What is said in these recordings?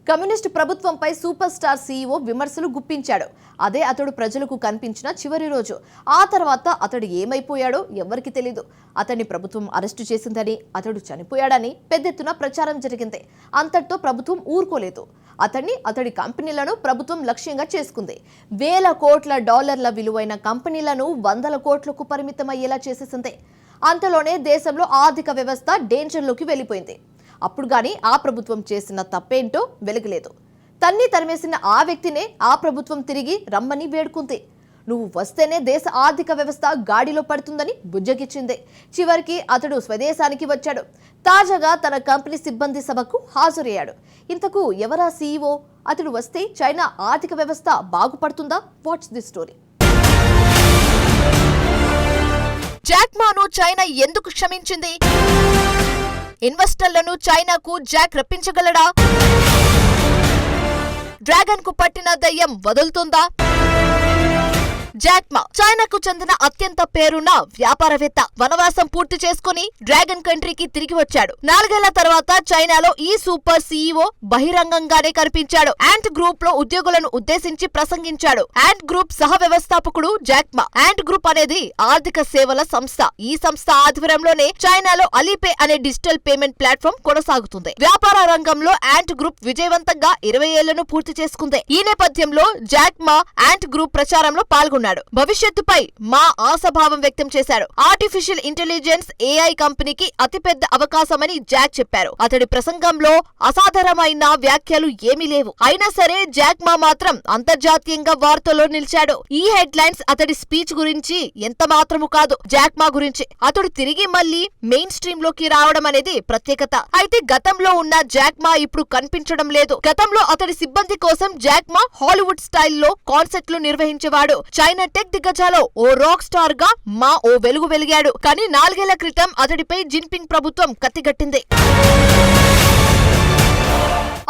Communist ప్రభుత్వంపై super star CEO విమర్శలు గుప్పించాడు. అదే అతడు ప్రజలకు కనిపించిన చివరి రోజు. ఆ తర్వాత అతడు ఏమైపోయాడో ఎవరికి తెలీదు. అతన్ని ప్రభుత్వం అరెస్టు చేసిందని, అతడు చనిపోయాడని పెద్దెత్తున ప్రచారం జరిగింది. అంతటితో ప్రభుత్వం ఊరుకోలేదు. అతడి కంపెనీలను ప్రభుత్వం లక్ష్యంగా చేసుకుంది. వేల కోట్ల డాలర్ల విలువైన కంపెనీలను వందల కోట్లకు పరిమితమయ్యేలా చేసేసింది. అంతలోనే దేశంలో ఆర్థిక వ్యవస్థ డేంజర్లోకి వెళ్ళిపోయింది. అప్పుడు గాని ఆ ప్రభుత్వం చేసిన తప్పేంటో వెలుగులేదు. తరిమేసిన ఆ వ్యక్తినే ఆ ప్రభుత్వం తిరిగి రమ్మని వేడుకుంది. నువ్వు వస్తేనే దేశ ఆర్థిక వ్యవస్థ గాడిలో పడుతుందని బుజ్జగిచ్చింది. చివరికి అతడు స్వదేశానికి వచ్చాడు. తాజాగా తన కంపెనీ సిబ్బంది సభకు హాజరయ్యాడు. ఇంతకు ఎవరా సీఈఓ? అతడు వస్తే చైనా ఆర్థిక వ్యవస్థ బాగుపడుతుందా? What's the story? జాక్ మాను చైనా ఎందుకు క్షమించింది? ఇన్వెస్టర్లను చైనాకు జాక్ రప్పించగలడా? డ్రాగన్ కు పట్టిన దయ్యం వదులుతుందా? జాక్ మా చైనాకు చెందిన అత్యంత పేరున్న వ్యాపారవేత్త. వనవాసం పూర్తి చేసుకుని డ్రాగన్ కంట్రీకి తిరిగి వచ్చాడు. 4 ఏళ్ల తర్వాత చైనాలో ఈ సూపర్ సీఈఓ బహిరంగంగానే కనిపించాడు. యాంట్ గ్రూప్ లో ఉద్యోగులను ఉద్దేశించి ప్రసంగించాడు. యాంట్ గ్రూప్ సహ వ్యవస్థాపకుడు జాక్ మా. యాంట్ గ్రూప్ అనేది ఆర్థిక సేవల సంస్థ. ఈ సంస్థ ఆధ్వర్యంలోనే చైనాలో అలీపే అనే డిజిటల్ పేమెంట్ ప్లాట్ఫామ్ కొనసాగుతుంది. వ్యాపార రంగంలో యాంట్ గ్రూప్ విజయవంతంగా 20 ఏళ్లను పూర్తి చేసుకుంది. ఈ నేపథ్యంలో జాక్ మా యాంట్ గ్రూప్ ప్రచారంలో పాల్గొన్నాడు. భవిష్యత్తుపై మా ఆశాభావం వ్యక్తం చేశాడు. ఆర్టిఫిషియల్ ఇంటెలిజెన్స్ ఏఐ కంపెనీకి అతిపెద్ద అవకాశమని జాక్ చెప్పారు. అతడి ప్రసంగంలో అసాధారణమైన వ్యాఖ్యలు ఏమీ లేవు. అయినా సరే జాక్ మా మాత్రం అంతర్జాతీయంగా వార్తల్లో నిలిచాడు. ఈ హెడ్ లైన్స్ అతడి స్పీచ్ గురించి ఎంత మాత్రము కాదు, జాక్ మా గురించి. అతడు తిరిగి మళ్లీ మెయిన్ స్ట్రీమ్ లోకి రావడం అనేది ప్రత్యేకత. అయితే గతంలో ఉన్న జాక్ మా ఇప్పుడు కనిపించడం లేదు. గతంలో అతడి సిబ్బంది కోసం జాక్ మా హాలీవుడ్ స్టైల్లో కాన్సర్ట్లు నిర్వహించేవాడు. చైనా టెక్ దిగ్గజాలో ఓ రాక్ స్టార్ గా మా ఓ వెలుగు వెలిగాడు. కానీ 4 ఏళ్ల క్రితం అతడిపై జిన్పింగ్ ప్రభుత్వం కత్తిగట్టింది.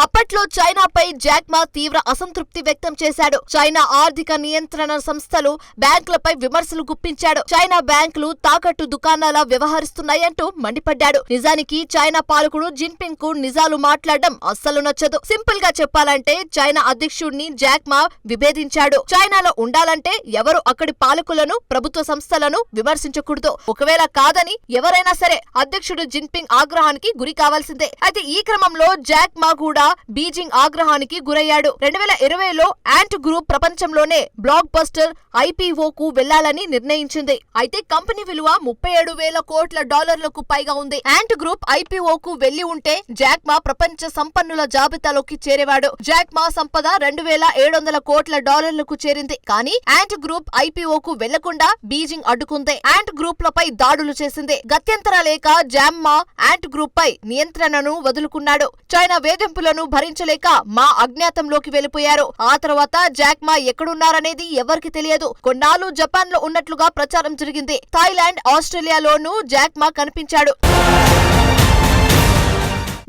అప్పట్లో చైనాపై జాక్ మా తీవ్ర అసంతృప్తి వ్యక్తం చేశాడు. చైనా ఆర్థిక నియంత్రణ సంస్థలు బ్యాంకులపై విమర్శలు గుప్పించాడు. చైనా బ్యాంకులు తాకట్టు దుకాణాల వ్యవహరిస్తున్నాయంటూ మండిపడ్డాడు. నిజానికి చైనా పాలకుడు జిన్పింగ్ కు నిజాలు మాట్లాడడం అస్సలు నచ్చదు. సింపుల్ గా చెప్పాలంటే చైనా అధ్యక్షుడిని జాక్ మా విభేదించాడు. చైనాలో ఉండాలంటే ఎవరు అక్కడి పాలకులను, ప్రభుత్వ సంస్థలను విమర్శించకూడదు. ఒకవేళ కాదని ఎవరైనా సరే అధ్యక్షుడు జిన్పింగ్ ఆగ్రహానికి గురి కావాల్సిందే. అయితే ఈ క్రమంలో జాక్ మా కూడా బీజింగ్ ఆగ్రహానికి గురయ్యాడు. 2020లో యాంట్ గ్రూప్ ప్రపంచంలోనే బ్లాక్ బస్టర్ ఐపీఓకు వెళ్లాలని నిర్ణయించింది. అయితే కంపెనీ విలువ 37,000 కోట్ల డాలర్లకు పైగా ఉంది. యాంట్ గ్రూప్ ఐపీఓకు వెళ్లి ఉంటే జాక్ మా ప్రపంచ సంపన్నుల జాబితాలోకి చేరేవాడు. జాక్ మా సంపద 2,700 కోట్ల డాలర్లకు చేరింది. కానీ యాంట్ గ్రూప్ ఐపీఓకు వెళ్లకుండా బీజింగ్ అడ్డుకుంది. యాంట్ గ్రూప్ లపై దాడులు చేసింది. గత్యంతర లేక జాక్ మా యాంట్ గ్రూప్ పై నియంత్రణను వదులుకున్నాడు. చైనా వేధింపులను భరించలేక మా అజ్ఞాతంలోకి వెళ్లిపోయారు. ఆ తర్వాత జాక్ మా ఎక్కడున్నారనేది ఎవరికి తెలియదు. కొన్నాళ్లు జపాన్ లో ఉన్నట్లుగా ప్రచారం జరిగింది. థాయిలాండ్, ఆస్ట్రేలియాలోనూ జాక్ మా కనిపించాడు.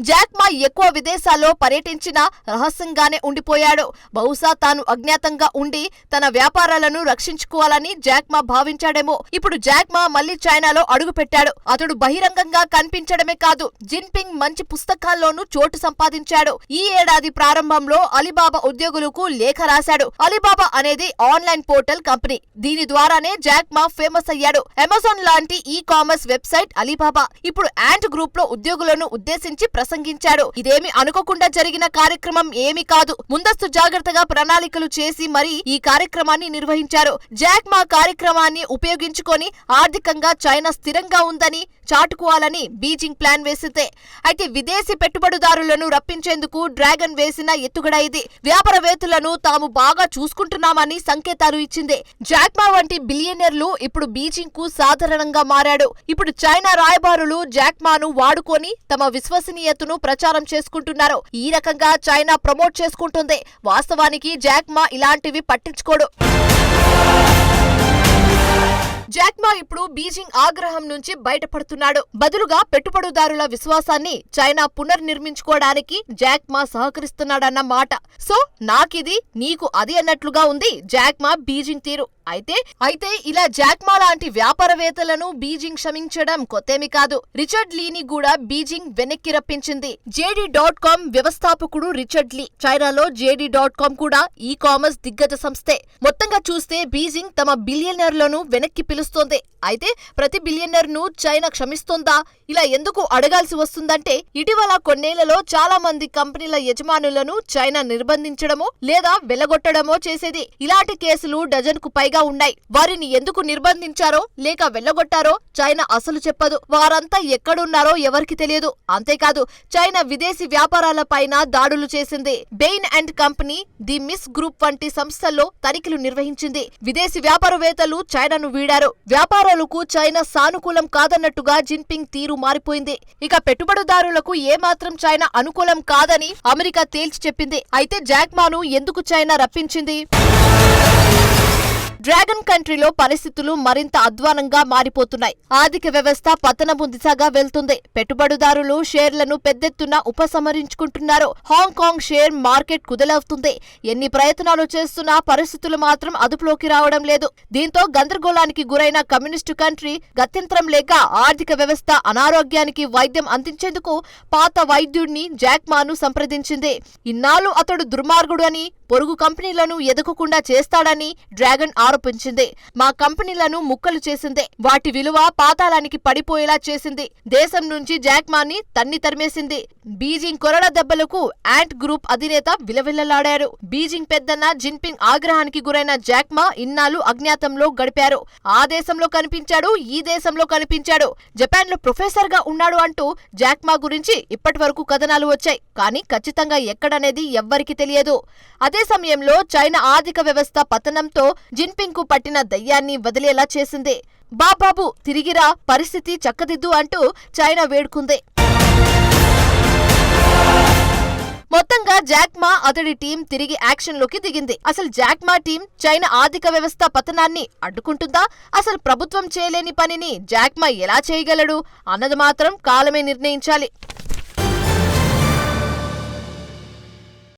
జాక్ మా ఎక్కువ విదేశాల్లో పర్యటించినా రహస్యంగానే ఉండిపోయాడు. బహుశా తాను అజ్ఞాతంగా ఉండి తన వ్యాపారాలను రక్షించుకోవాలని జాక్ మా భావించాడేమో. ఇప్పుడు జాక్ మా మళ్లీ చైనాలో అడుగుపెట్టాడు. అతడు బహిరంగంగా కనిపించడమే కాదు, జిన్పింగ్ మంచి పుస్తకాల్లోనూ చోటు సంపాదించాడు. ఈ ఏడాది ప్రారంభంలో అలీబాబా ఉద్యోగులకు లేఖ రాశాడు. అలీబాబా అనేది ఆన్లైన్ పోర్టల్ కంపెనీ. దీని ద్వారానే జాక్ మా ఫేమస్ అయ్యాడు. అమెజాన్ లాంటి ఈ కామర్స్ వెబ్సైట్ అలీబాబా. ఇప్పుడు యాంట్ గ్రూప్ లో ఉద్యోగులను ఉద్దేశించి ప్రసంగించాడు. ఇదేమి అనుకోకుండా జరిగిన కార్యక్రమం ఏమీ కాదు. ముందస్తు జాగ్రత్తగా ప్రణాళికలు చేసి మరీ ఈ కార్యక్రమాన్ని నిర్వహించారు. జాక్ మా కార్యక్రమాన్ని ఉపయోగించుకొని ఆర్థికంగా చైనా స్థిరంగా ఉందని చాటుకోవాలని బీజింగ్ ప్లాన్ వేసిందే. అయితే విదేశీ పెట్టుబడిదారులను రప్పించేందుకు డ్రాగన్ వేసిన ఎత్తుగడ ఇది. వ్యాపారవేత్తలను తాము బాగా చూసుకుంటున్నామని సంకేతాలు ఇచ్చింది. జాక్ మా వంటి బిలియనీర్లు ఇప్పుడు బీజింగ్ కు సాధారణంగా మారాడు. ఇప్పుడు చైనా రాయబారులు జాక్ మాను వాడుకొని తమ విశ్వసనీయతను ప్రచారం చేసుకుంటున్నారు. ఈ రకంగా చైనా ప్రమోట్ చేసుకుంటుంది. వాస్తవానికి జాక్ మా ఇలాంటివి పట్టించుకోడు. జాక్ మా ఇప్పుడు బీజింగ్ ఆగ్రహం నుంచి బయటపడుతున్నాడు. బదులుగా పెట్టుబడిదారుల విశ్వాసాన్ని చైనా పునర్నిర్మించుకోవడానికి జాక్ మా సహకరిస్తున్నాడన్న మాట. సో నాకిది నీకు అది అన్నట్లుగా ఉంది జాక్ మా బీజింగ్ తీరు. అయితే ఇలా జాక్ మా లాంటి వ్యాపారవేత్తలను బీజింగ్ క్షమించడం కొత్తేమి కాదు. రిచర్డ్ లీని కూడా బీజింగ్ వెనక్కి రప్పించింది. JD.com వ్యవస్థాపకుడు రిచర్డ్ లీ. చైనాలో JD.com కూడా ఈ కామర్స్ దిగ్గజ సంస్థే. మొత్తంగా చూస్తే బీజింగ్ తమ బిలియనర్లను వెనక్కి పిలుస్తోంది. అయితే ప్రతి బిలియనర్ ను చైనా క్షమిస్తోందా? ఇలా ఎందుకు అడగాల్సి వస్తుందంటే ఇటీవల కొన్నేళ్లలో చాలా మంది కంపెనీల యజమానులను చైనా నిర్బంధించడమో లేదా వెళ్లగొట్టడమో చేసేది. ఇలాంటి కేసులు డజన్కు పైగా ఉన్నాయి. వారిని ఎందుకు నిర్బంధించారో లేక వెళ్లగొట్టారో చైనా అసలు చెప్పదు. వారంతా ఎక్కడున్నారో ఎవరికి తెలియదు. అంతేకాదు చైనా విదేశీ వ్యాపారాలపైన దాడులు చేసింది. బెయిన్ అండ్ కంపెనీ, ది మిస్ గ్రూప్ వంటి సంస్థల్లో తనిఖీలు నిర్వహించింది. విదేశీ వ్యాపారవేత్తలు చైనాను వీడారు. వ్యాపారాలకు చైనా సానుకూలం కాదన్నట్టుగా జిన్పింగ్ తీరు మారిపోయింది. ఇక పెట్టుబడిదారులకు ఏమాత్రం చైనా అనుకూలం కాదని అమెరికా తేల్చి చెప్పింది. అయితే జాక్ మాను ఎందుకు చైనా రప్పించింది? డ్రాగన్ కంట్రీలో పరిస్థితులు మరింత అధ్వానంగా మారిపోతున్నాయి. ఆర్థిక వ్యవస్థ పతనపు దిశగా వెళ్తుంది. పెట్టుబడిదారులు షేర్లను పెద్దెత్తున ఉపసంహరించుకుంటున్నారు. హాంకాంగ్ షేర్ మార్కెట్ కుదలవుతుంది. ఎన్ని ప్రయత్నాలు చేస్తున్నా పరిస్థితులు మాత్రం అదుపులోకి రావడం లేదు. దీంతో గందరగోళానికి గురైన కమ్యూనిస్టు కంట్రీ గత్యంతరం లేక ఆర్థిక వ్యవస్థ అనారోగ్యానికి వైద్యం అందించేందుకు పాత వైద్యుడిని జాక్ మాను సంప్రదించింది. ఇన్నాళ్లు అతడు దుర్మార్గుడు అని, పొరుగు కంపెనీలను ఎదగకుండా చేస్తాడని డ్రాగన్ ఆరోపించింది. మా కంపెనీలను ముక్కలు చేసింది. వాటి విలువ పాతాళానికి పడిపోయేలా చేసింది. దేశం నుంచి జాక్ మాని తన్ని తరిమేసింది. బీజింగ్ కొరడ దెబ్బలకు యాంట్ గ్రూప్ అధినేత విలవిల్లలాడారు. బీజింగ్ పెద్దన్న జిన్పింగ్ ఆగ్రహానికి గురైన జాక్ మా ఇన్నాళ్లు అజ్ఞాతంలో గడిపారు. ఆ దేశంలో కనిపించాడు, ఈ దేశంలో కనిపించాడు. జపాన్ లో ప్రొఫెసర్ గా ఉన్నాడు అంటూ జాక్ మా గురించి ఇప్పటి వరకు కథనాలు వచ్చాయి. కానీ ఖచ్చితంగా ఎక్కడనేది ఎవ్వరికీ తెలియదు. అదే సమయంలో చైనా ఆర్థిక వ్యవస్థ పతనంతో జిన్పింగ్ కు పట్టిన దయ్యాన్ని వదిలేలా చేసింది. బాబాబు తిరిగిరా, పరిస్థితి చక్కదిద్దు అంటూ చైనా వేడుకుంది. మొత్తంగా జాక్ మా అతడి టీం తిరిగి యాక్షన్ లోకి దిగింది. అసలు జాక్ మా టీం చైనా ఆర్థిక వ్యవస్థ పతనాన్ని అడ్డుకుంటుందా? అసలు ప్రభుత్వం చేయలేని పనిని జాక్ మా ఎలా చేయగలడు అన్నది మాత్రం కాలమే నిర్ణయించాలి.